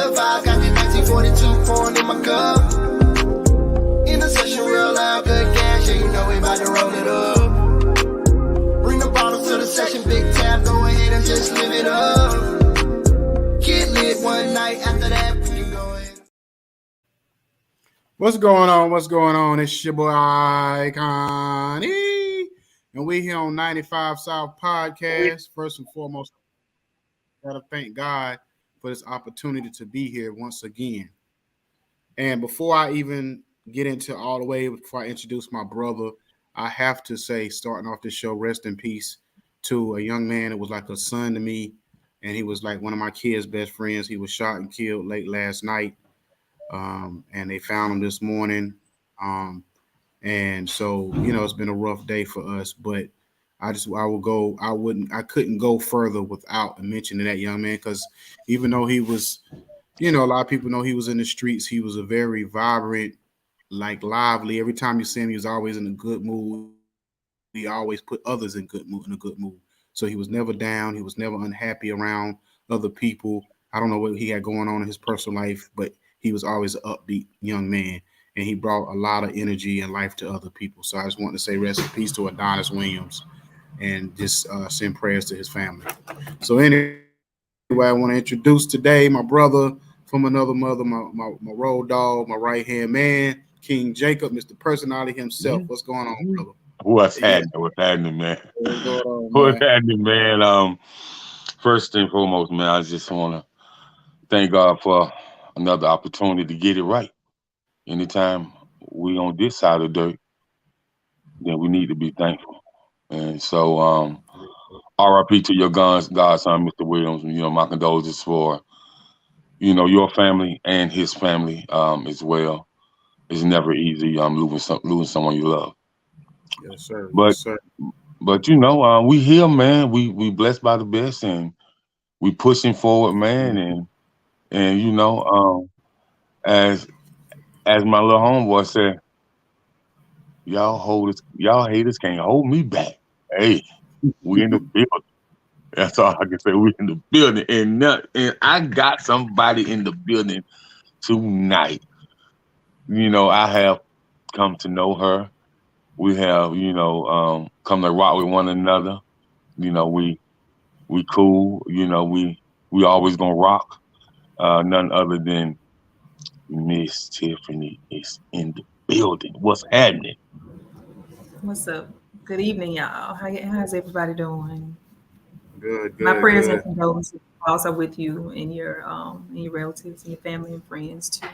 real vibe, got the 1942 pouring in my cup. In the session, real loud, good gas, yeah, you know we about to roll it up. Bring the bottles to the session, big tab, go ahead and just live it up. Get lit one night, after that, we can go ahead. What's going on? What's going on? It's your boy Iconi, and we here on 95 South Podcast. First and foremost, I gotta thank God for this opportunity to be here once again. And before I even get into all the way, before I introduce my brother, I have to say, starting off this show, rest in peace to a young man that was like a son to me, and he was like one of my kids' best friends. He was shot and killed late last night. And they found him this morning. And so, it's been a rough day for us, but I couldn't go further without mentioning that young man, because even though he was, a lot of people know he was in the streets, he was a very vibrant, like lively. Every time you see him, he was always in a good mood. He always put others in a good mood. So he was never down. He was never unhappy around other people. I don't know what he had going on in his personal life, but he was always an upbeat young man, and he brought a lot of energy and life to other people. So I just want to say rest in peace to Adonis Williams, and just send prayers to his family. So anyway, I want to introduce today my brother from another mother, my road dog, my right-hand man, King Jacob, Mr. Personality himself. What's going on, brother? What's happening, man? What's happening, man? First and foremost, man, I just want to thank God for another opportunity to get it right. Anytime we on this side of the dirt, then we need to be thankful. And so, RIP to your godson, Mr. Williams. My condolences for, your family and his family as well. It's never easy losing someone you love. Yes, sir. But yes, sir. We here, man. We blessed by the best, and we pushing forward, man. And as my little homeboy said, y'all haters can't hold me back. Hey, we in the building. That's all I can say. We in the building, and I got somebody in the building tonight. I have come to know her. We have, come to rock with one another. We cool. We always gonna rock. None other than Miss Tiffany is in the building. What's happening? What's up? Good evening, y'all. How's everybody doing? Good. My prayers good. and condolences also with you and your relatives and your family and friends too.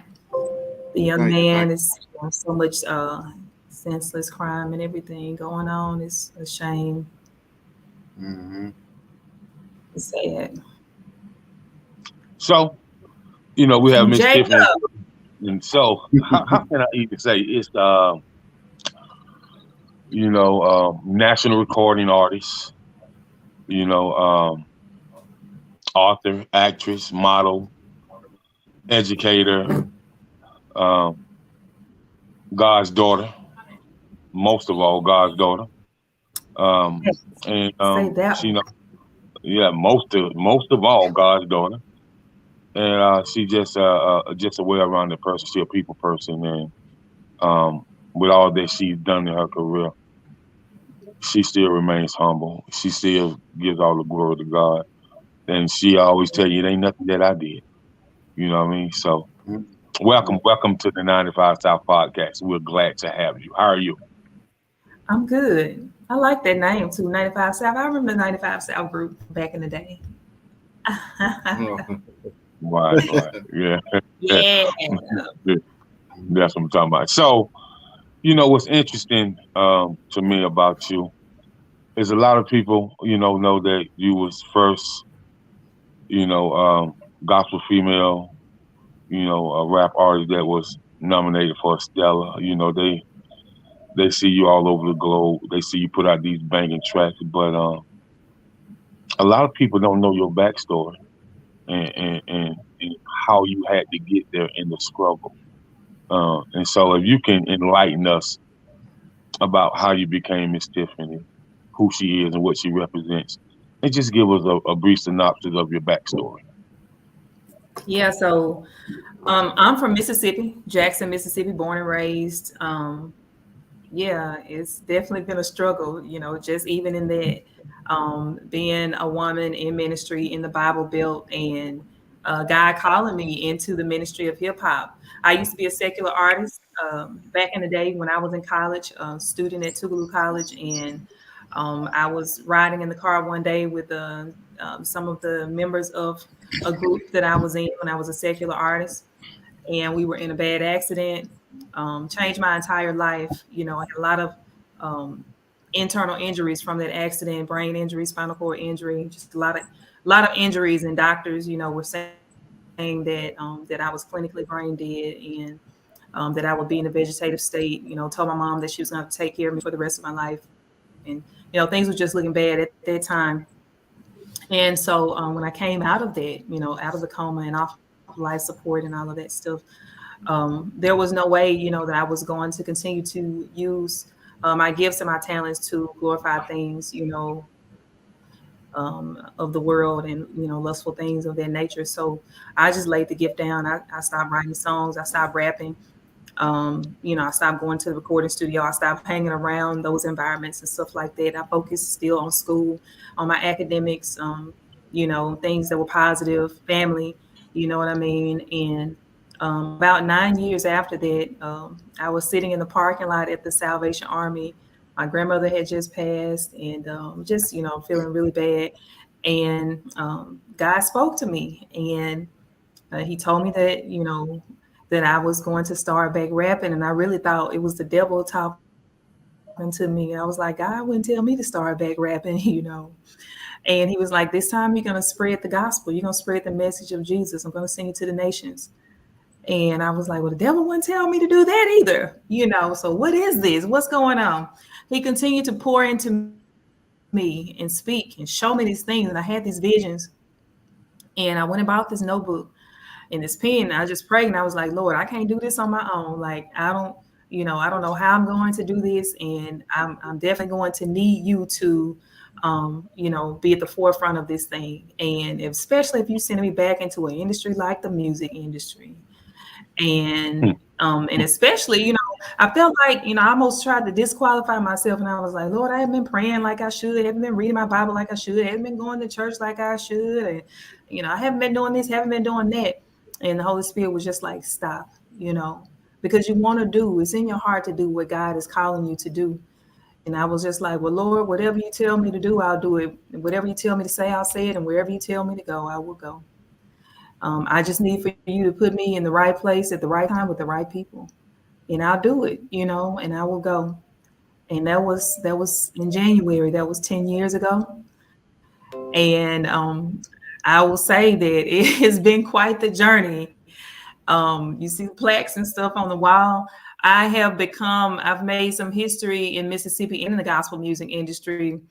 The young Thank you, man thank is so much senseless crime and everything going on. It's a shame. Mm-hmm. It's sad. So, we have Miss Jacob. Tiffany. And so, how can I even say it's national recording artist, author, actress, model, educator, God's daughter, most of all God's daughter. Say that. Most of all God's daughter. And she just a well-rounded person. She's a people person, and with all that she's done in her career, she still remains humble. She still gives all the glory to God, and she always tell you it ain't nothing that I did. You know what I mean? So, welcome to the 95 South Podcast. We're glad to have you. How are you? I'm good. I like that name too, 95 South. I remember the 95 South group back in the day. Right. Yeah. Yeah. That's what I'm talking about. So, what's interesting to me about you is a lot of people, know that you was first, gospel female, a rap artist that was nominated for a Stella. They see you all over the globe. They see you put out these banging tracks, but a lot of people don't know your backstory and how you had to get there in the struggle. And so if you can enlighten us about how you became Miss Tiffany, who she is and what she represents, and just give us a brief synopsis of your backstory. Yeah, so I'm from Mississippi, Jackson, Mississippi, born and raised. Yeah, it's definitely been a struggle, just even in that, being a woman in ministry in the Bible Belt, and God calling me into the ministry of hip hop. I used to be a secular artist back in the day when I was in college, student at Tougaloo College, and I was riding in the car one day with some of the members of a group that I was in when I was a secular artist, and we were in a bad accident. Changed my entire life. I had a lot of um, internal injuries from that accident: brain injury, spinal cord injury, just a lot of injuries. And doctors, were saying that I was clinically brain dead, and that I would be in a vegetative state. Told my mom that she was going to have to take care of me for the rest of my life, and things were just looking bad at that time. And so when I came out of that, out of the coma and off life support and all of that stuff, there was no way, that I was going to continue to use my gifts and my talents to glorify things, of the world, and lustful things of that nature. So I just laid the gift down. I stopped writing songs. I stopped rapping. I stopped going to the recording studio. I stopped hanging around those environments and stuff like that. I focused still on school, on my academics, things that were positive, family, you know what I mean? And about 9 years after that, I was sitting in the parking lot at the Salvation Army. My grandmother had just passed, and just, feeling really bad. And God spoke to me, and he told me that, that I was going to start back rapping. And I really thought it was the devil talking to me. I was like, God wouldn't tell me to start back rapping, And he was like, this time you're going to spread the gospel. You're going to spread the message of Jesus. I'm going to send you to the nations. And I was like, well, the devil wouldn't tell me to do that either. So what is this? What's going on? He continued to pour into me and speak and show me these things. And I had these visions. And I went and bought this notebook and this pen. And I just prayed, and I was like, Lord, I can't do this on my own. Like, I don't know how I'm going to do this. And I'm definitely going to need you to, be at the forefront of this thing. And especially if you send me back into an industry like the music industry. And especially, I felt like, I almost tried to disqualify myself, and I was like, Lord, I haven't been praying like I should, I haven't been reading my Bible like I should, I haven't been going to church like I should, and I haven't been doing this, haven't been doing that. And the Holy Spirit was just like, stop, because you want to do, it's in your heart to do what God is calling you to do. And I was just like, well, Lord, whatever you tell me to do, I'll do it. And whatever you tell me to say, I'll say it. And wherever you tell me to go, I will go. I just need for you to put me in the right place at the right time with the right people, and I'll do it, and I will go. And that was in January. That was 10 years ago. And I will say that it has been quite the journey. You see the plaques and stuff on the wall. I've made some history in Mississippi and in the gospel music industry.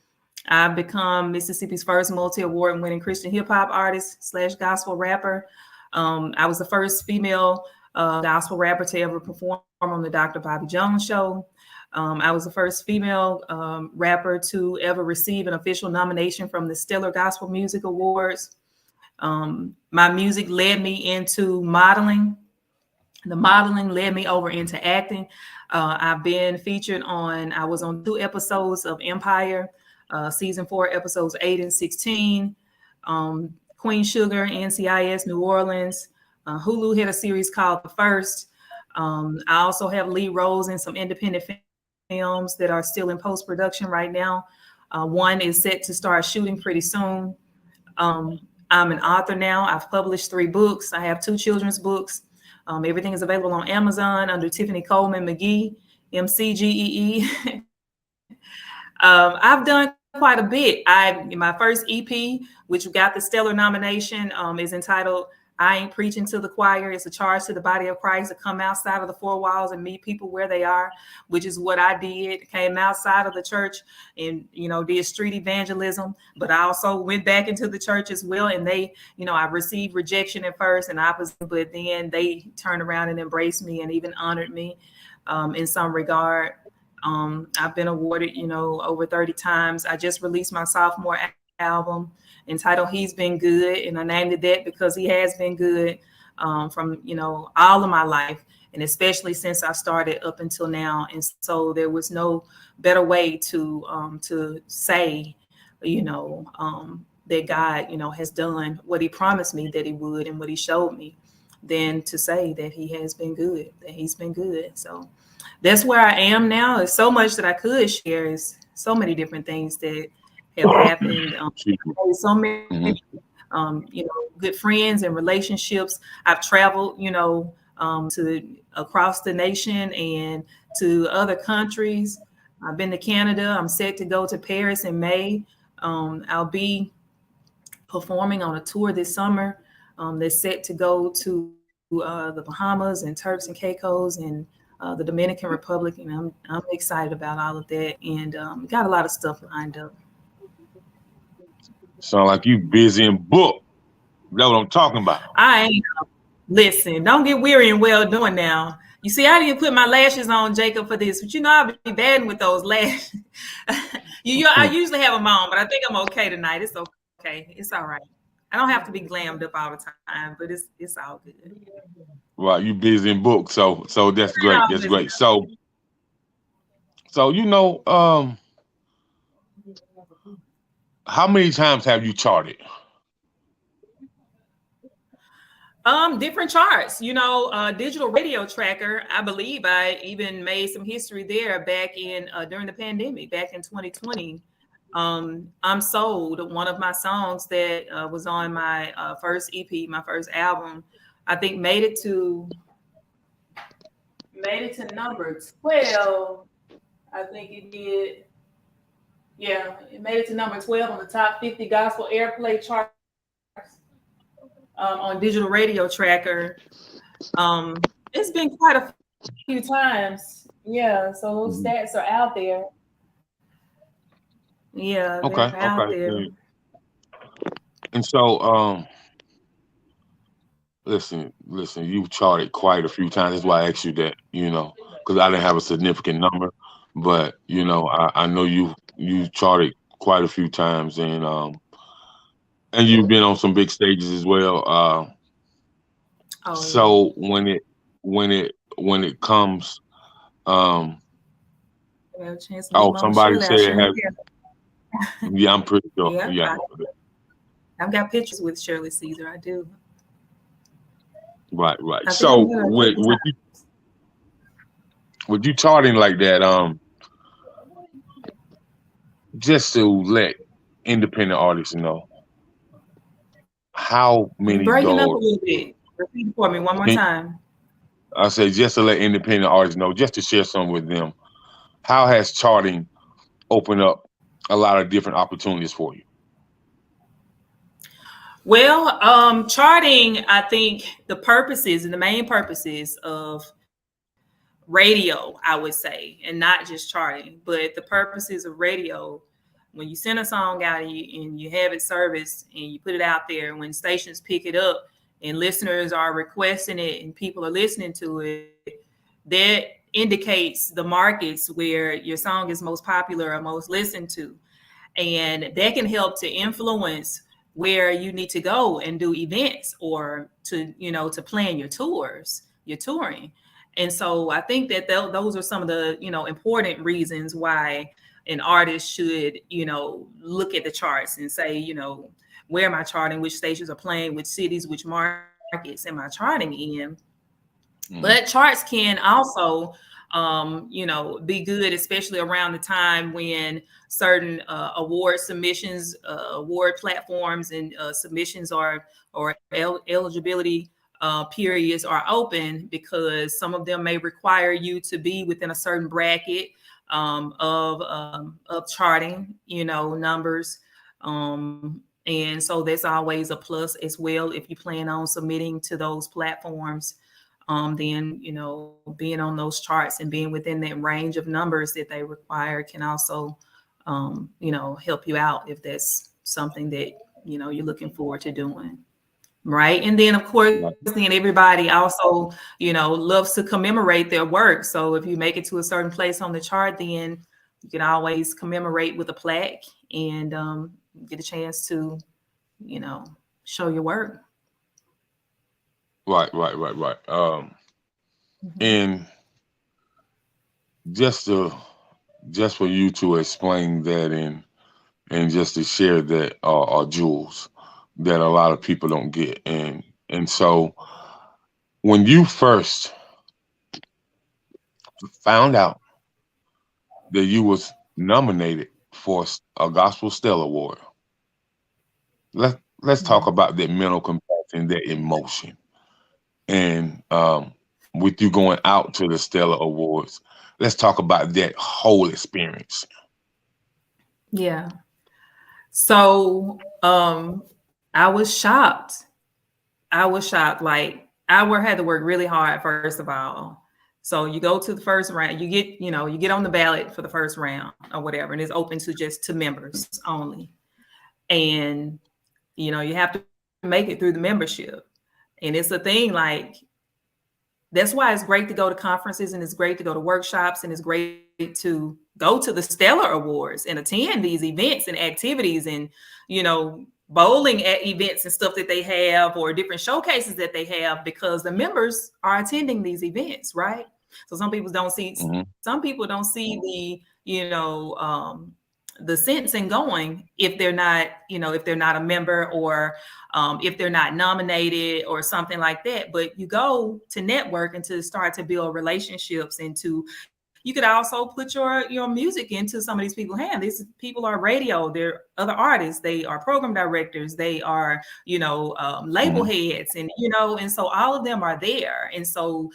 I've become Mississippi's first multi-award winning Christian hip hop artist / gospel rapper. I was the first female gospel rapper to ever perform on the Dr. Bobby Jones show. I was the first female rapper to ever receive an official nomination from the Stellar Gospel Music Awards. My music led me into modeling. The modeling led me over into acting. I've been featured I was on 2 episodes of Empire, season 4, episodes 8 and 16. Queen Sugar, NCIS, New Orleans. Hulu had a series called The First. I also have lead roles in some independent films that are still in post-production right now. One is set to start shooting pretty soon. I'm an author now. I've published 3 books. I have 2 children's books. Everything is available on Amazon under Tiffany Coleman McGee, MCGEE. I've done quite a bit. My first EP, which got the Stellar nomination, is entitled I Ain't Preaching to the Choir. It's a charge to the body of Christ to come outside of the 4 walls and meet people where they are, which is what I did. Came outside of the church and, did street evangelism, but I also went back into the church as well. And they, I received rejection at first and opposition, but then they turned around and embraced me and even honored me in some regard. I've been awarded, over 30 times. I just released my sophomore album entitled "He's Been Good," and I named it that because he has been good from all of my life, and especially since I started up until now. And so there was no better way to say, that God, has done what He promised me that He would, and what He showed me, than to say that He has been good, that He's been good. So that's where I am now. There's so much that I could share. There's so many different things that have happened. So many, good friends and relationships. I've traveled, to across the nation and to other countries. I've been to Canada. I'm set to go to Paris in May. I'll be performing on a tour this summer. That's set to go to the Bahamas and Turks and Caicos and the Dominican Republic, and I'm excited about all of that, and got a lot of stuff lined up. Sound like you busy and booked. That's what I'm talking about. I ain't. Listen, don't get weary and well doing now. You see, I didn't put my lashes on, Jacob, for this, but I'll be batting with those lashes. I usually have them on, but I think I'm okay tonight. It's okay. It's all right. I don't have to be glammed up all the time, but it's all good. Right, you busy and booked, so that's great. That's great. So how many times have you charted? Different charts, Digital Radio Tracker. I believe I even made some history there back in during the pandemic, back in 2020. I'm Sold, one of my songs that was on my first EP, my first album, I think made it to number 12. I think it did. Yeah, it made it to number 12 on the top 50 gospel airplay charts on Digital Radio Tracker. It's been quite a few times. Yeah, so those stats are out there. Yeah, okay, out there. And so, listen, you've charted quite a few times. That's why I asked you that, because I didn't have a significant number, but I know you charted quite a few times, and you've been on some big stages as well. So when it comes, somebody said it has. Yeah, I'm pretty sure. Yeah. I've got pictures with Shirley Caesar. I do. Right. So with you charting like that, just to let independent artists know, how many breaking doors? Up a little bit. Repeat for me one more time. I say just to let independent artists know, just to share some with them. How has charting opened up a lot of different opportunities for you? Well, charting, I think the main purposes of radio, I would say, and not just charting, but the purposes of radio, when you send a song out and you have it serviced and you put it out there, and when stations pick it up and listeners are requesting it and people are listening to it, that indicates the markets where your song is most popular or most listened to. And that can help to influence where you need to go and do events, or to plan your tours, your touring. And so I think that those are some of the important reasons why an artist should look at the charts and say, where am I charting, which stations are playing, which cities, which markets am I charting in. But charts can also be good, especially around the time when certain award submissions, award platforms, and submissions or eligibility periods are open, because some of them may require you to be within a certain bracket of charting, numbers. And so that's always a plus as well if you plan on submitting to those platforms. Then being on those charts and being within that range of numbers that they require can also help you out if that's something that you're looking forward to doing, right? And then of course, then everybody also loves to commemorate their work. So if you make it to a certain place on the chart, then you can always commemorate with a plaque and get a chance to, show your work. Right. And just to just for you to explain that and just to share that are jewels that a lot of people don't get. And so when you first found out that you was nominated for a Gospel Stellar Award, let's talk Mhm. about that mental compassion, that emotion, and with you going out to the Stellar Awards, let's talk about that whole experience. Yeah. So I was shocked. I was shocked. Like had to work really hard, first of all. So you go to the first round, you get on the ballot for the first round or whatever, and it's open to just to members only. And you have to make it through the membership. And it's a thing, like, that's why it's great to go to conferences, and it's great to go to workshops, and it's great to go to the Stellar Awards and attend these events and activities, and bowling at events and stuff that they have, or different showcases that they have, because the members are attending these events, right? So some people don't see Hmm. the sense in going if they're not a member, or if they're not nominated or something like that. But you go to network and to start to build relationships, and to you could also put your music into some of these people's hands. These people are radio, they're other artists, they are program directors, they are label Hmm. heads, and so all of them are there. And so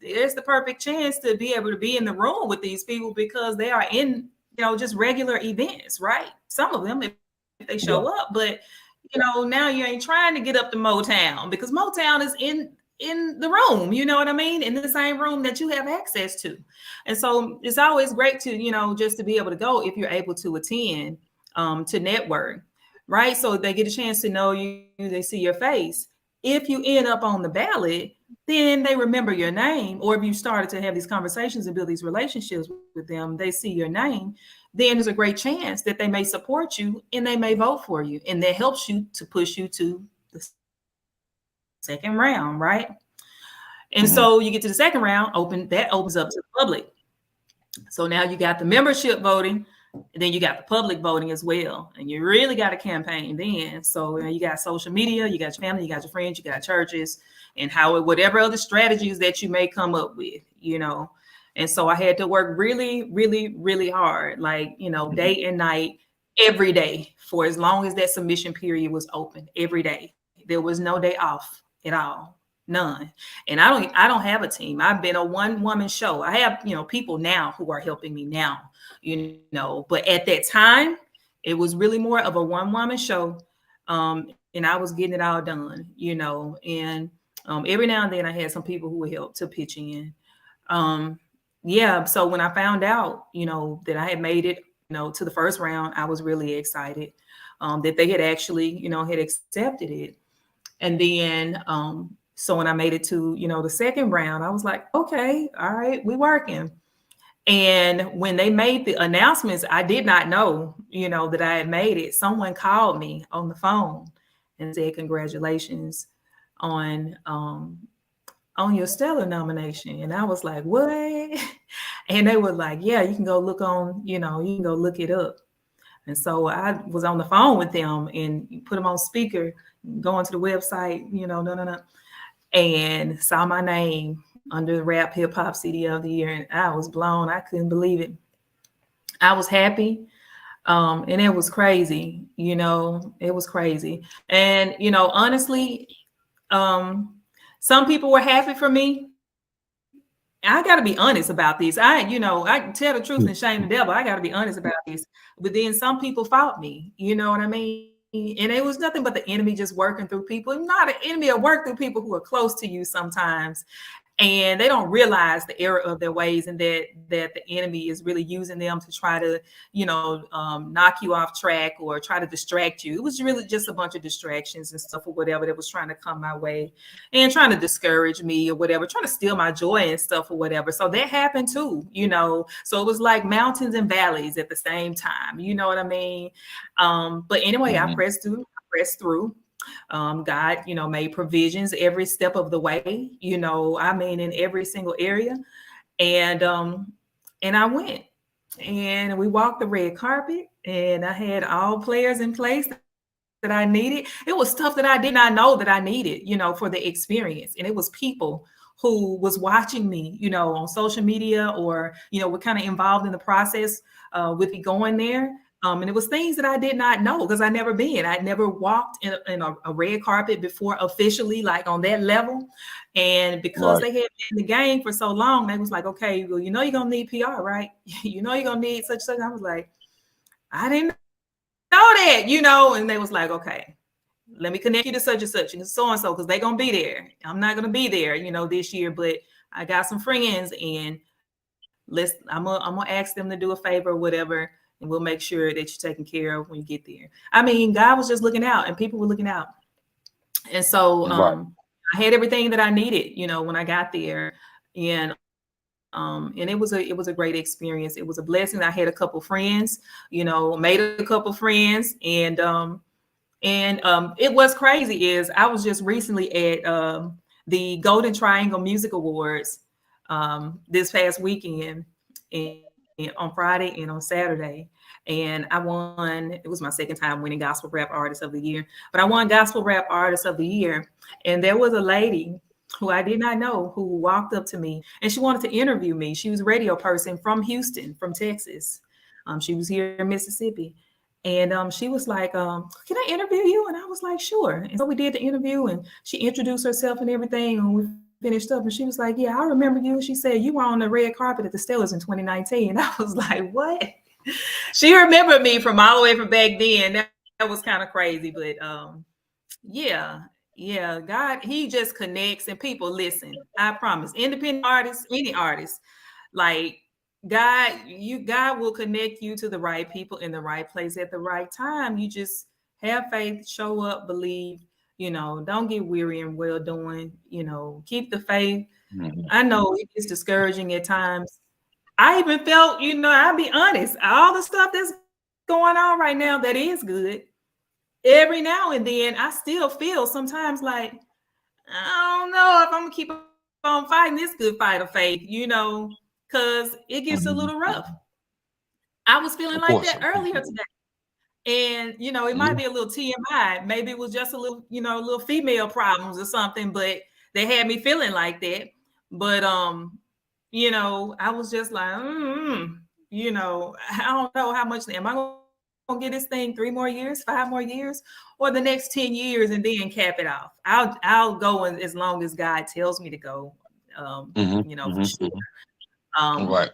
there's the perfect chance to be able to be in the room with these people, because they are in just regular events, right? Some of them, if they Yeah. show up. But now you ain't trying to get up to Motown, because Motown is in the room, you know what I mean, in the same room that you have access to. And so it's always great to just to be able to go, if you're able to attend, to network, right? So they get a chance to know you, they see your face. If you end up on the ballot, then they remember your name. Or if you started to have these conversations and build these relationships with them, they see your name, then there's a great chance that they may support you and they may vote for you. And that helps you to push you to the second round, right? And Hmm. so you get to the second round, opens up to the public. So now you got the membership voting, and then you got the public voting as well. And you really got a campaign then. So you got social media, you got your family, you got your friends, you got churches, and whatever other strategies that you may come up with. And so I had to work really, really, really hard, like, Hmm. day and night, every day, for as long as that submission period was open, every day. There was no day off at all. None. And I don't have a team. I've been a one-woman show. I have, people now who are helping me now, but at that time, it was really more of a one-woman show. And I was getting it all done, and every now and then I had some people who would help to pitch in. Um, yeah. So when I found out, that I had made it, to the first round, I was really excited, that they had actually, had accepted it. And then, so when I made it to, the second round, I was like, okay, all right, we working. And when they made the announcements, I did not know, that I had made it. Someone called me on the phone and said, congratulations on your Stellar nomination. And I was like, what? And they were like, yeah, you can go look on, you can go look it up. And so I was on the phone with them and put them on speaker, going to the website, no, and saw my name under the Rap Hip Hop CD of the Year. And I was blown. I couldn't believe it. I was happy. And it was crazy, it was crazy. And, honestly, some people were happy for me. I got to be honest about this. I can tell the truth and shame the devil. I got to be honest about this. But then some people fought me, you know what I mean? And it was nothing but the enemy just working through people. Not an enemy, or work through people who are close to you sometimes. and they don't realize the error of their ways, and that the enemy is really using them to try to, knock you off track or try to distract you. It was really just a bunch of distractions and stuff or whatever that was trying to come my way and trying to discourage me or whatever, trying to steal my joy and stuff or whatever. So that happened too, so it was like mountains and valleys at the same time, you know what I mean? But anyway, I pressed through. God, made provisions every step of the way, in every single area. And I went and we walked the red carpet, and I had all players in place that I needed. It was stuff that I did not know that I needed, for the experience. And it was people who was watching me, on social media, or, were kind of involved in the process with me going there. And it was things that I did not know because I'd never walked in a red carpet before officially, like on that level. And because they had been in the game for so long, they was like, okay, well, you're going to need PR, right? You're going to need such. I was like, I didn't know that, and they was like, okay, let me connect you to such and such and so, because they're going to be there. I'm not going to be there, this year, but I got some friends, and I'm going to ask them to do a favor or whatever. And we'll make sure that you're taken care of when you get there. I mean, God was just looking out, and people were looking out. And so I had everything that I needed, when I got there. And it was a great experience. It was a blessing. I had a couple friends, made a couple friends. And it was crazy is I was just recently at the Golden Triangle Music Awards this past weekend, and on Friday and on Saturday. And I won. It was my second time winning Gospel Rap Artist of the Year, but I won Gospel Rap Artist of the Year. And there was a lady who I did not know who walked up to me, and she wanted to interview me. She was a radio person from Houston, from Texas. She was here in Mississippi. And she was like, can I interview you? And I was like, sure. And so we did the interview, and she introduced herself and everything. And we finished up, and she was like, yeah, I remember you. She said, you were on the red carpet at the Stellars in 2019. And I was like, what? She remembered me from all the way from back then. That was kind of crazy. But yeah, God, he just connects, and people listen. I promise. Independent artists, any artist, like God will connect you to the right people in the right place at the right time. You just have faith, show up, believe. Don't get weary in well doing, keep the faith. I know it's discouraging at times. I even felt, I'll be honest, all the stuff that's going on right now that is good, every now and then I still feel sometimes like, I don't know if I'm gonna keep on fighting this good fight of faith, because it gets a little rough. I was feeling like that earlier today. And, it might be a little TMI. Maybe it was just a little, little female problems or something, but they had me feeling like that. But, I was just like, I don't know how much, am I going to get this thing 3 more years, 5 more years, or the next 10 years and then cap it off? I'll go as long as God tells me to go, for sure. Right.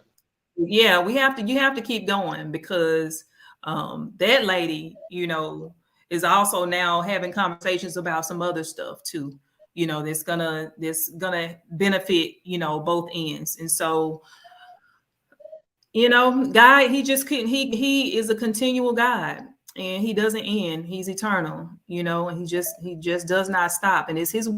Yeah, you have to keep going, because that lady, is also now having conversations about some other stuff too, that's gonna benefit, both ends. And so, God, he just couldn't, he is a continual God, and he doesn't end. He's eternal, and he just does not stop. And it's his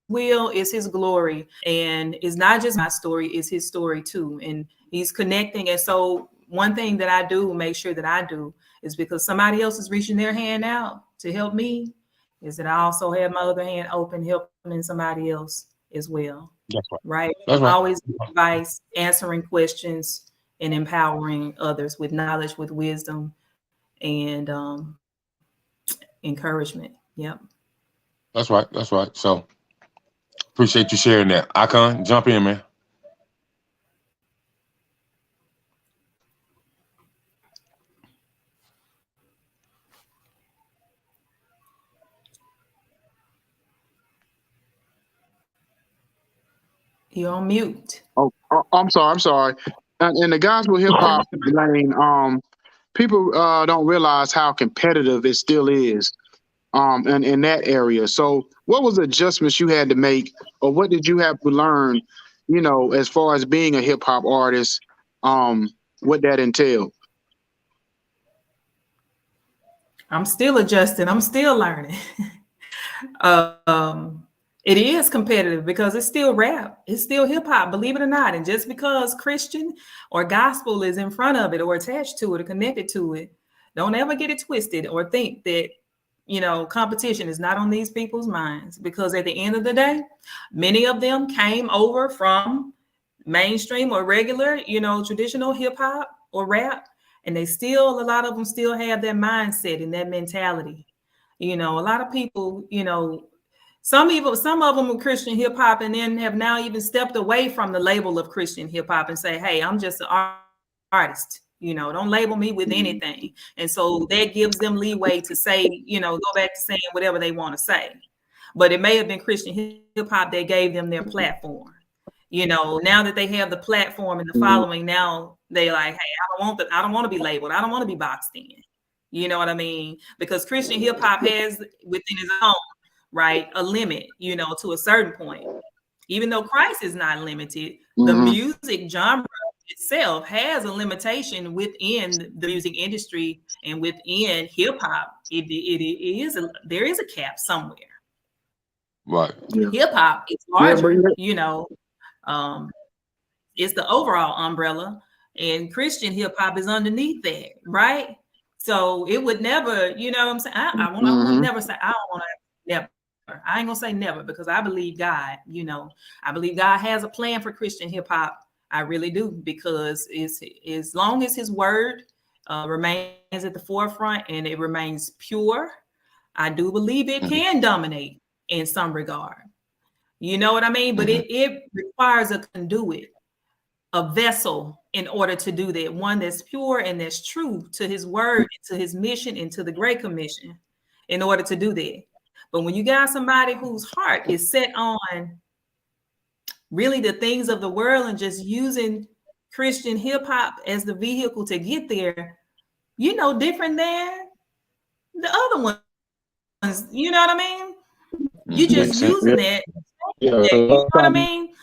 will, is his glory, and it's not just my story, it's his story too. And he's connecting. And so one thing that I do make sure that I do is, because somebody else is reaching their hand out to help me, is that I also have my other hand open, helping somebody else as well. That's right. Right? That's right. Always advice, answering questions, and empowering others with knowledge, with wisdom, and encouragement. Yep. That's right. So appreciate you sharing that. Icon, jump in, man. You're on mute. Oh, I'm sorry. In the gospel hip hop lane, people don't realize how competitive it still is. and in that area. So what was adjustments you had to make, or what did you have to learn, as far as being a hip hop artist, what that entailed? I'm still adjusting. I'm still learning. um, it is competitive because it's still rap. It's still hip hop, believe it or not. And just because Christian or gospel is in front of it or attached to it or connected to it, don't ever get it twisted or think that, competition is not on these people's minds, because at the end of the day, many of them came over from mainstream or regular, traditional hip hop or rap. And a lot of them still have that mindset and that mentality. A lot of people, some of them are Christian hip hop and then have now even stepped away from the label of Christian hip hop and say, hey, I'm just an artist. Don't label me with anything. And so that gives them leeway to say, go back to saying whatever they want to say. But it may have been Christian hip hop that gave them their platform. Now that they have the platform and the following, now they're like, hey, I don't want to be labeled. I don't want to be boxed in. You know what I mean? Because Christian hip hop has within its own right a limit, to a certain point. Even though Christ is not limited, the music genre itself has a limitation within the music industry and within hip hop. There is a cap somewhere. Right. Yeah. Hip hop is larger, it's the overall umbrella, and Christian hip hop is underneath that, right? So it would never, what I'm saying? I would never say, I don't want to never. I ain't gonna say never, because I believe God, I believe God has a plan for Christian hip hop. I really do, because it's as long as his word remains at the forefront and it remains pure, I do believe it can dominate in some regard. You know what I mean? But it requires a conduit, a vessel, in order to do that. One that's pure and that's true to his word, to his mission, and to the Great Commission, in order to do that. But when you got somebody whose heart is set on really the things of the world and just using Christian hip hop as the vehicle to get there, different than the other ones, you know what I mean? You just using that, you know what I mean,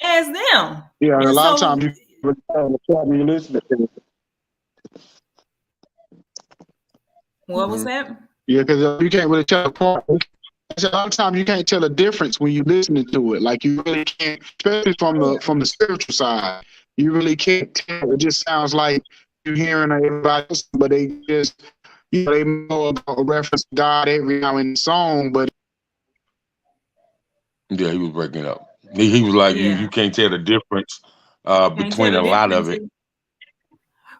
as them. Yeah, and a lot so, of times you listen to it. What was that? Yeah, because you can't really tell apart. A lot of times you can't tell a difference when you're listening to it. Like, you really can't, especially from the spiritual side. You really can't tell. It just sounds like you're hearing everybody else, but they just, they know about a reference to God every now in the song, but yeah, he was breaking up. He was like, you can't tell the difference between a lot of it.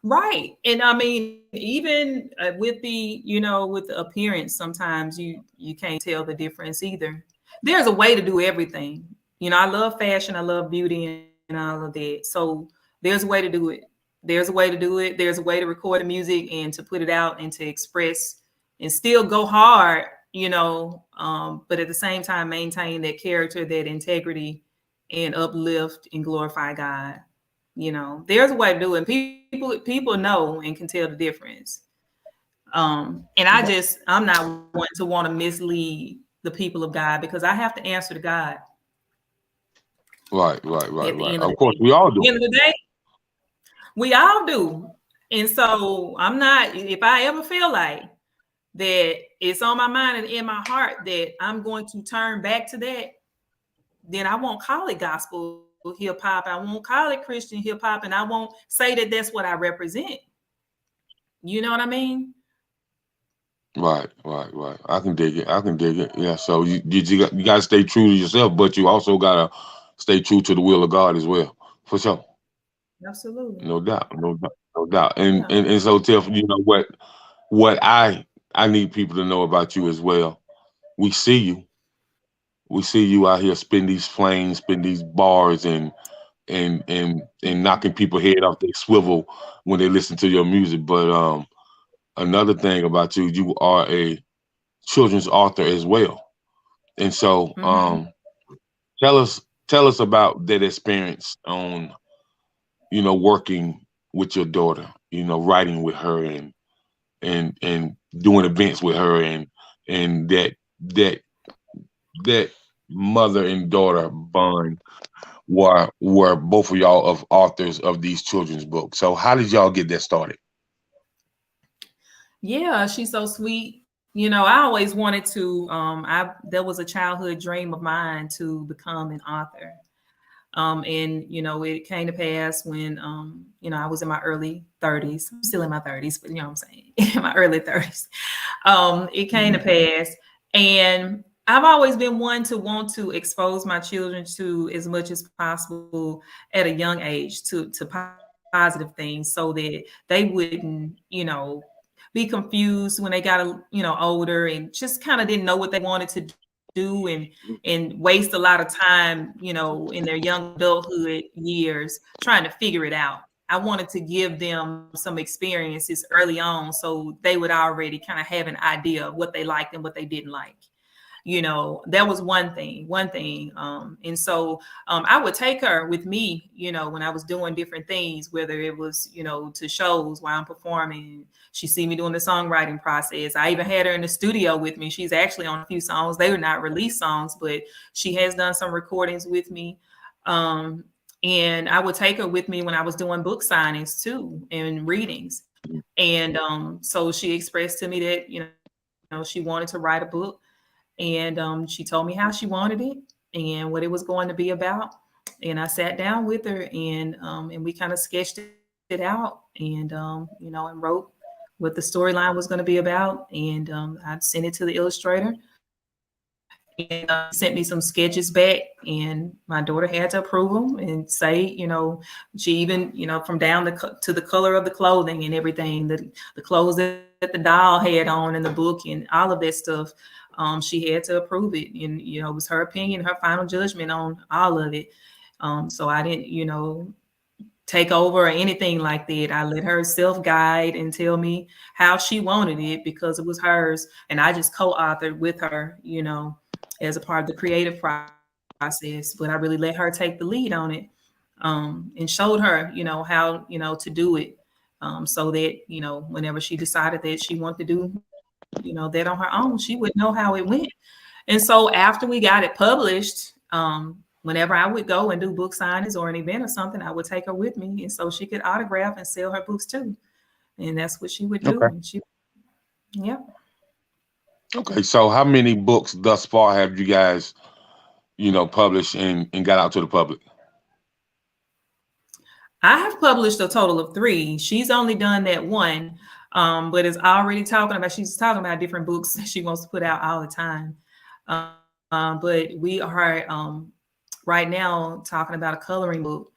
Right. And I mean, even with the, with the appearance, sometimes you can't tell the difference either. There's a way to do everything. I love fashion, I love beauty and all of that. So there's a way to do it. There's a way to do it. There's a way to record the music and to put it out and to express and still go hard, but at the same time maintain that character, that integrity, and uplift and glorify God. There's a way to do it. People know and can tell the difference. And I'm not one to want to mislead the people of God, because I have to answer to God. Right. Of course, we all do. At the end of the day, we all do. And so I'm not, if I ever feel like that it's on my mind and in my heart that I'm going to turn back to that, then I won't call it gospel hip hop. I won't call it Christian hip hop, and I won't say that that's what I represent. You know what I mean? Right. I can dig it. Yeah. So you got to stay true to yourself, but you also got to stay true to the will of God as well, for sure. Absolutely. No doubt. And so, Tiff, what I need people to know about you as well. We see you out here spin these flames, spin these bars, and knocking people head off their swivel when they listen to your music. But another thing about you, you are a children's author as well. And so tell us about that experience on, working with your daughter, writing with her and doing events with her and and that mother and daughter bond were both of y'all of authors of these children's books. So how did y'all get that started? Yeah, she's so sweet. You know, I always wanted to. There was a childhood dream of mine to become an author. And you know, it came to pass when you know, I was in my early 30s. I'm still in my 30s, but you know what I'm saying, in my early 30s. It came to pass, and I've always been one to want to expose my children to as much as possible at a young age to positive things, so that they wouldn't, you know, be confused when they got you know, older, and just kind of didn't know what they wanted to do, and waste a lot of time, you know, in their young adulthood years trying to figure it out. I wanted to give them some experiences early on so they would already kind of have an idea of what they liked and what they didn't like. You know, that was one thing. And so I would take her with me, you know, when I was doing different things, whether it was, you know, to shows while I'm performing. She see me doing the songwriting process. I even had her in the studio with me. She's actually on a few songs. They were not released songs, but she has done some recordings with me. And I would take her with me when I was doing book signings too and readings. And so she expressed to me that, you know, she wanted to write a book. And she told me how she wanted it and what it was going to be about. And I sat down with her, and we kind of sketched it out, and you know, and wrote what the storyline was going to be about. And I sent it to the illustrator, and sent me some sketches back, and my daughter had to approve them and say, you know, she even, you know, from down to the color of the clothing and everything, the clothes that the doll had on in the book and all of that stuff. She had to approve it, and you know, it was her opinion, her final judgment on all of it. So I didn't, you know, take over or anything like that. I let her self-guide and tell me how she wanted it because it was hers, and I just co-authored with her, you know, as a part of the creative process. But I really let her take the lead on it, and showed her, you know, how, you know, to do it, so that, you know, whenever she decided that she wanted to do, you know, that on her own, she would know how it went. And so after we got it published, whenever I would go and do book signings or an event or something, I would take her with me, and so she could autograph and sell her books too. And that's what she would do. Okay. And yeah. Okay. So how many books thus far have you guys, you know, published and got out to the public? I have published a total of 3. She's only done that one, but is already talking about, she's talking about different books that she wants to put out all the time. But we are right now talking about a coloring book.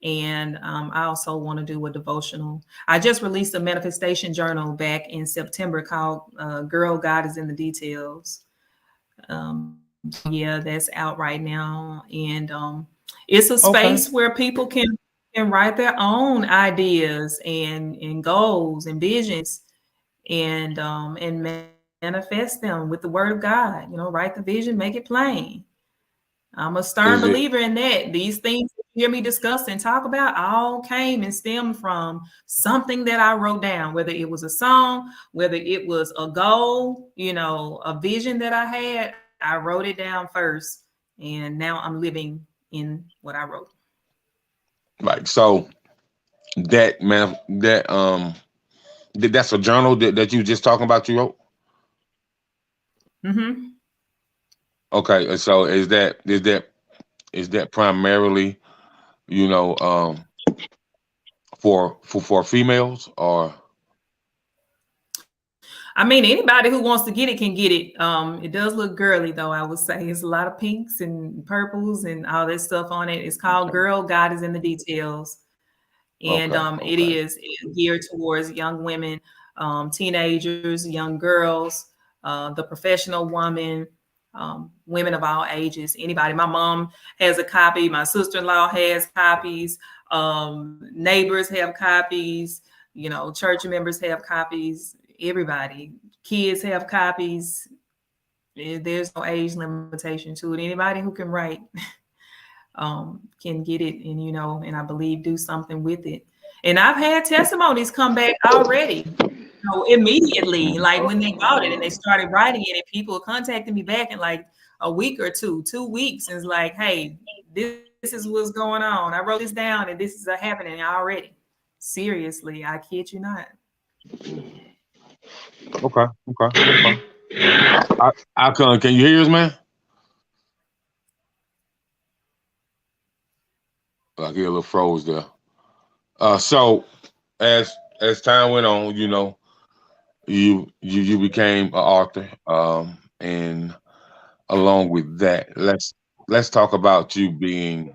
And I also want to do a devotional. I just released a manifestation journal back in September called Girl, God is in the Details. Yeah, that's out right now. And it's a space where people can write their own ideas and goals and visions, and manifest them with the word of God. You know, write the vision, make it plain. I'm a stern Is it believer in that. These things you hear me discuss and talk about all came and stemmed from something that I wrote down, whether it was a song, whether it was a goal, you know, a vision that I had. I wrote it down first, and now I'm living in what I wrote. like so that's a journal that you just talking about you wrote? Mm-hmm. Okay, so is that primarily, you know, for females or? I mean, anybody who wants to get it can get it. It does look girly, though. I would say it's a lot of pinks and purples and all that stuff on it. It's called Girl, God is in the Details. And it Okay. is geared towards young women, teenagers, young girls, the professional woman, women of all ages, anybody. My mom has a copy. My sister-in-law has copies. Neighbors have copies. You know, church members have copies. Everybody, kids have copies. There's no age limitation to it. Anybody who can write can get it, and and I believe do something with it. And I've had testimonies come back already. know, immediately, like when they bought it and they started writing it, and people contacted me back in like a week or 2 weeks, and it's like, hey, this is what's going on. I wrote this down, and this is happening already. Seriously, I kid you not. Okay. I can you hear us, man? I get a little froze there. So as time went on, you became an author, and along with that, let's talk about you being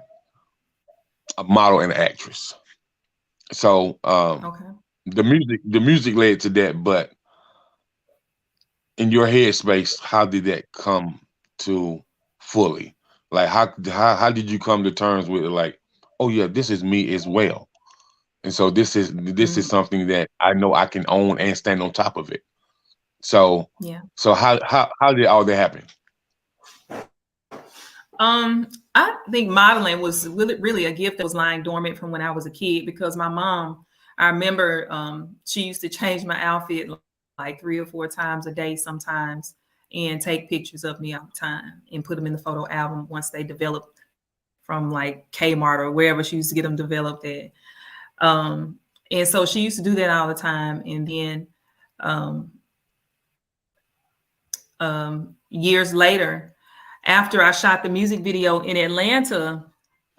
a model and actress. So Okay. the music led to that, but in your headspace, how did that come to fully? Like how did you come to terms with it? Like, oh yeah, this is me as well, and so this is Mhm. something that I know I can own and stand on top of it. So Yeah. so how did all that happen? I think modeling was really a gift that was lying dormant from when I was a kid, because my mom, I remember she used to change my outfit like 3 or 4 times a day sometimes, and take pictures of me all the time and put them in the photo album once they developed from like Kmart or wherever she used to get them developed at. Um, and so she used to do that all the time. And then um, years later, after I shot the music video in Atlanta,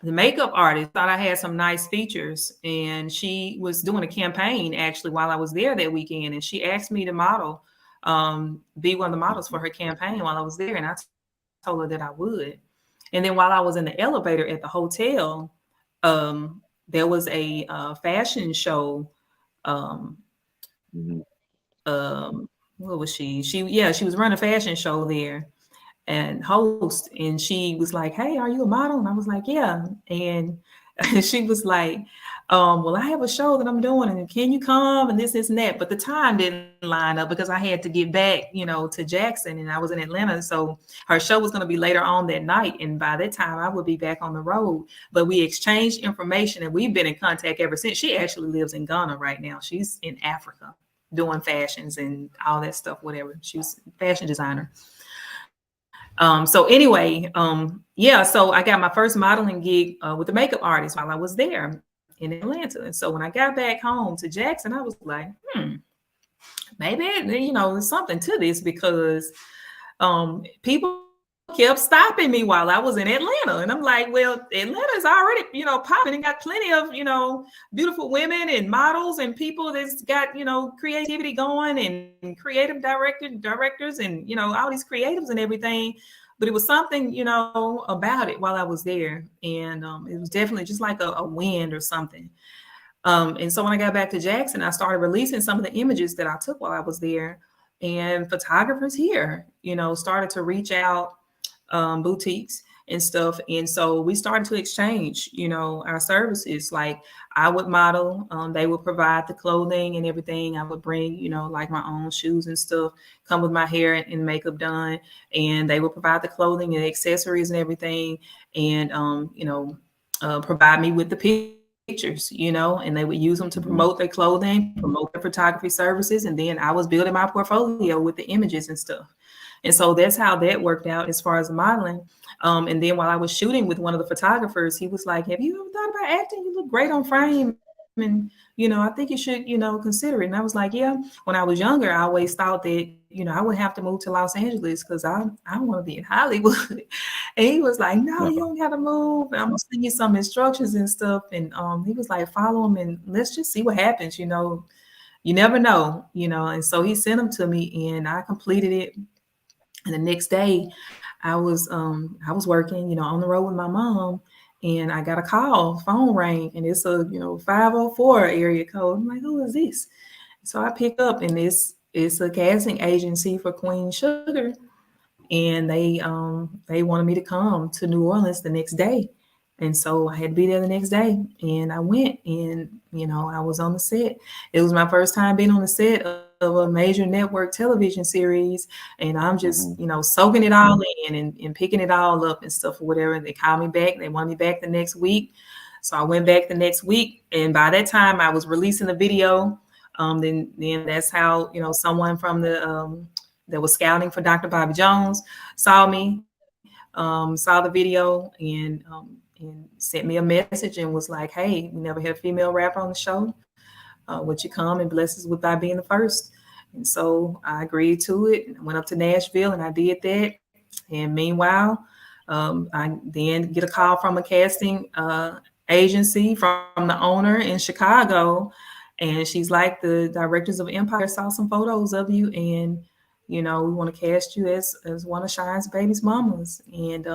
the makeup artist thought I had some nice features, and she was doing a campaign actually while I was there that weekend, and she asked me to model, be one of the models for her campaign while I was there, and I told her that I would. And then while I was in the elevator at the hotel, there was a fashion show. Um, Mhm. what was she? She was running a fashion show there and host, and she was like, hey, are you a model? And I was like, yeah. And she was like, well, I have a show that I'm doing, and can you come, and this and that. But the time didn't line up because I had to get back, to Jackson, and I was in Atlanta, so her show was going to be later on that night, and by that time I would be back on the road. But we exchanged information, and we've been in contact ever since. She actually lives in Ghana right now. She's in Africa doing fashions and all that stuff, whatever. She's a fashion designer. So anyway, yeah, so I got my first modeling gig with the makeup artist while I was there in Atlanta. And so when I got back home to Jackson, I was like, maybe, there's something to this, because people kept stopping me while I was in Atlanta. And I'm like, well, Atlanta's already, popping and got plenty of, beautiful women and models and people that's got, creativity going, and creative directors and, all these creatives and everything. But it was something, about it while I was there. And it was definitely just like a wind or something. And so when I got back to Jackson, I started releasing some of the images that I took while I was there. And photographers here, started to reach out, boutiques and stuff. And so we started to exchange, our services. Like I would model, they would provide the clothing and everything. I would bring, like my own shoes and stuff, come with my hair and makeup done. And they would provide the clothing and accessories and everything. And, provide me with the pictures, and they would use them to promote their clothing, promote their photography services. And then I was building my portfolio with the images and stuff. And so that's how that worked out as far as modeling. And then while I was shooting with one of the photographers, he was like, have you ever thought about acting? You look great on frame. And, I think you should, consider it. And I was like, yeah. When I was younger, I always thought that, I would have to move to Los Angeles because I want to be in Hollywood. And he was like, no, you don't have to move. And I'm going to send you some instructions and stuff. And he was like, follow them and let's just see what happens. You never know, And so he sent them to me and I completed it. And the next day I was working, on the road with my mom, and I got a call, phone rang, and it's a, 504 area code. I'm like, who is this? So I pick up, and it's a casting agency for Queen Sugar. And they wanted me to come to New Orleans the next day. And so I had to be there the next day, and I went, and I was on the set. It was my first time being on the set of a major network television series, and I'm just soaking it all in and picking it all up and stuff or whatever. They called me back. They wanted me back the next week, so I went back the next week, and by that time I was releasing the video Then that's how, someone from that was scouting for Dr. Bobby Jones saw me, saw the video, and sent me a message and was like, "Hey, we never had a female rapper on the show. Would you come and bless us with by being the first?" And so I agreed to it. I went up to Nashville and I did that. And meanwhile, I then get a call from a casting agency from the owner in Chicago. And she's like, "The directors of Empire saw some photos of you, and we want to cast you as one of Shine's baby's mamas. And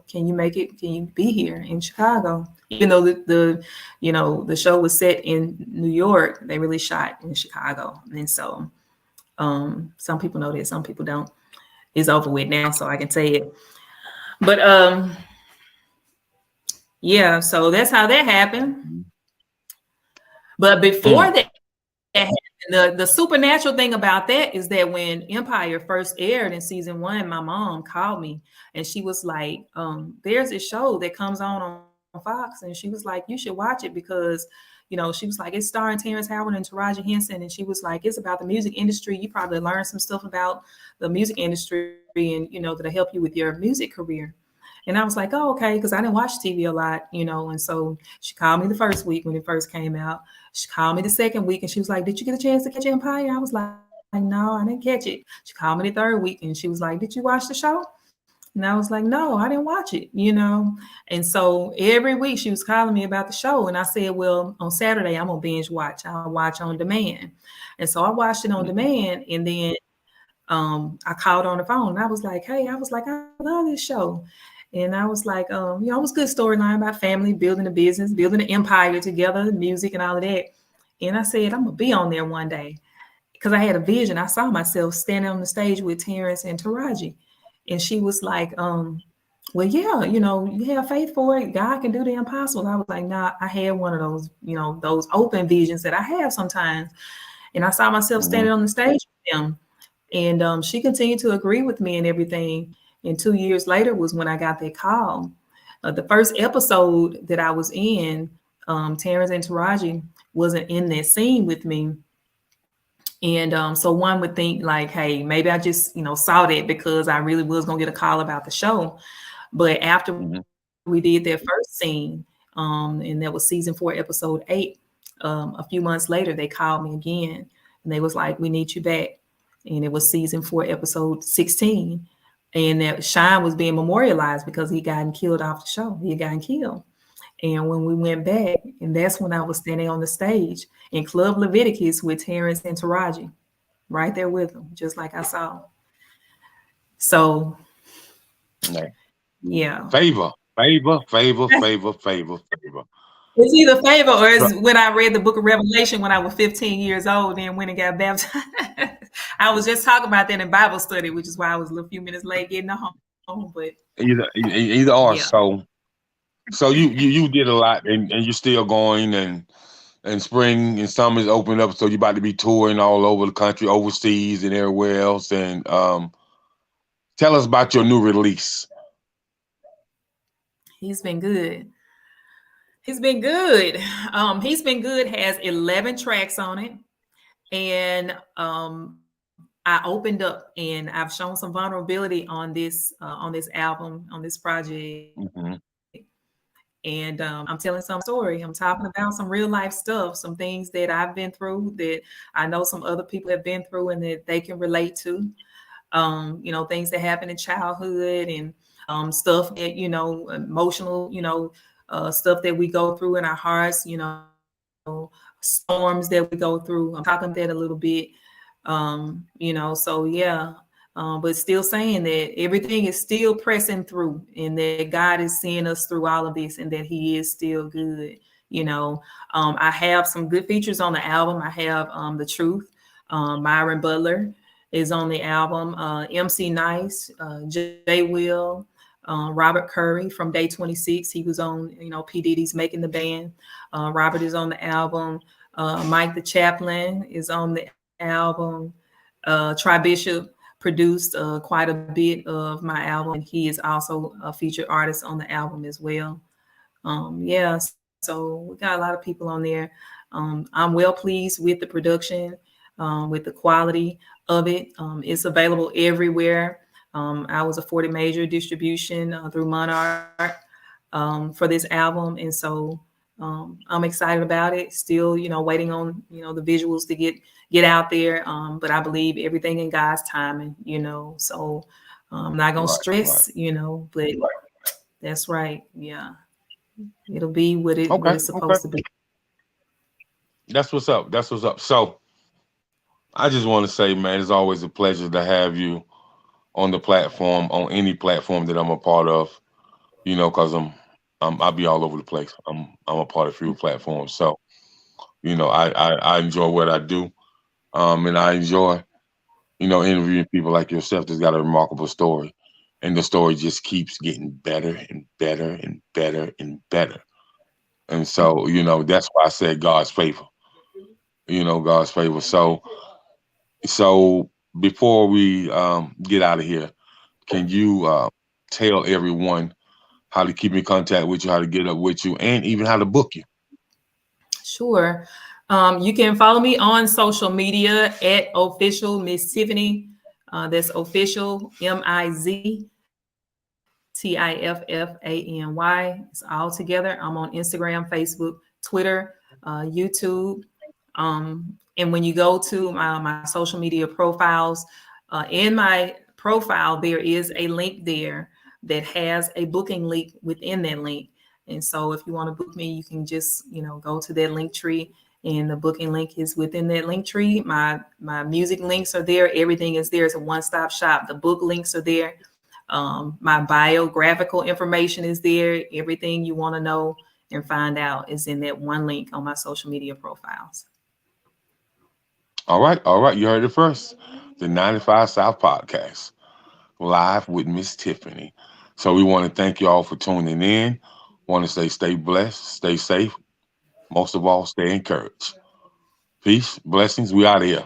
can you make it? Can you be here in Chicago?" Even though the show was set in New York, they really shot in Chicago. And so some people know that, some people don't. It's over with now, so I can say it. But yeah, so that's how that happened. But before that happened, the supernatural thing about that is that when Empire first aired in season 1, my mom called me and she was like, "There's this show that comes on Fox," and she was like, "You should watch it because." She was like, "It's starring Terrence Howard and Taraji Henson." And she was like, "It's about the music industry. You probably learn some stuff about the music industry and, that'll help you with your music career." And I was like, "Oh, okay." Because I didn't watch TV a lot, And so she called me the first week when it first came out. She called me the second week and she was like, "Did you get a chance to catch Empire?" I was like, "No, I didn't catch it." She called me the third week and she was like, "Did you watch the show?" And I was like, "No, I didn't watch it," And so every week she was calling me about the show. And I said, "Well, on Saturday, I'm going to binge watch. I'll watch on demand." And so I watched it on demand. And then I called on the phone and I was like, "Hey," I was like, "I love this show." And I was like, it was a good storyline about family, building a business, building an empire together, music and all of that. And I said, "I'm going to be on there one day." Because I had a vision. I saw myself standing on the stage with Terrence and Taraji. And she was like, "Well, yeah, you have faith for it. God can do the impossible." I was like, "Nah, I had one of those, those open visions that I have sometimes." And I saw myself standing on the stage with them. And she continued to agree with me and everything. And 2 years later was when I got that call. The first episode that I was in, Terrence and Taraji wasn't in that scene with me. And so one would think like, "Hey, maybe I just, saw that because I really was going to get a call about the show." But after we did that first scene, and that was season 4, episode 8, a few months later, they called me again and they was like, "We need you back." And it was season 4, episode 16. And that Shine was being memorialized because he gotten killed off the show. He had gotten killed. And when we went back, and that's when I was standing on the stage in Club Leviticus with Terrence and Taraji, right there with them, just like I saw. So, yeah. Favor. It's either favor or it's when I read the book of Revelation when I was 15 years old and went and got baptized. I was just talking about that in Bible study, which is why I was a few minutes late getting home. But either or. Yeah. So you did a lot and you're still going and spring and summer is opening up. So you're about to be touring all over the country, overseas and everywhere else. And tell us about your new release. He's been good. He's been good. He's been good has 11 tracks on it. And I opened up and I've shown some vulnerability on this album, on this project. And I'm telling some story. I'm talking about some real life stuff, some things that I've been through that I know some other people have been through and that they can relate to. Things that happen in childhood and stuff that, emotional, stuff that we go through in our hearts, storms that we go through. I'm talking about that a little bit. So yeah. But still saying that everything is still pressing through and that God is seeing us through all of this and that he is still good. I have some good features on the album. I have The Truth. Myron Butler is on the album. MC Nice, Jay Will, Robert Curry from Day 26. He was on, P. Diddy's Making the Band. Robert is on the album. Mike the Chaplain is on the album. Tri Bishop produced quite a bit of my album. And he is also a featured artist on the album as well. So we got a lot of people on there. I'm well pleased with the production, with the quality of it. It's available everywhere. I was afforded major distribution through Monarch for this album, and so I'm excited about it. Still, waiting on the visuals to get out there. But I believe everything in God's timing. So I'm not gonna stress. But that's right. Yeah, it'll be what it's supposed to be. That's what's up. That's what's up. So I just want to say, man, it's always a pleasure to have you on the platform, on any platform that I'm a part of. Because I'll be all over the place. I'm a part of few platforms. So, I enjoy what I do. And I enjoy, interviewing people like yourself that's got a remarkable story. And the story just keeps getting better and better and better and better. And so, that's why I said God's favor. God's favor. So before we get out of here, can you tell everyone how to keep in contact with you, how to get up with you, and even how to book you? Sure. You can follow me on social media at official Miss Tiffany. That's official MIZTIFFANY. It's all together. I'm on Instagram, Facebook, Twitter, YouTube. And when you go to my social media profiles, in my profile, there is a link there that has a booking link within that link. And so if you want to book me, you can just, go to that link tree, and the booking link is within that link tree. My music links are there. Everything is there. It's a one-stop shop. The book links are there. My biographical information is there. Everything you want to know and find out is in that one link on my social media profiles. All right. You heard it first. The 95 South Podcast, live with Miss Tiffany. So we want to thank you all for tuning in. Want to say stay blessed, stay safe. Most of all, stay encouraged. Peace, blessings. We out of here.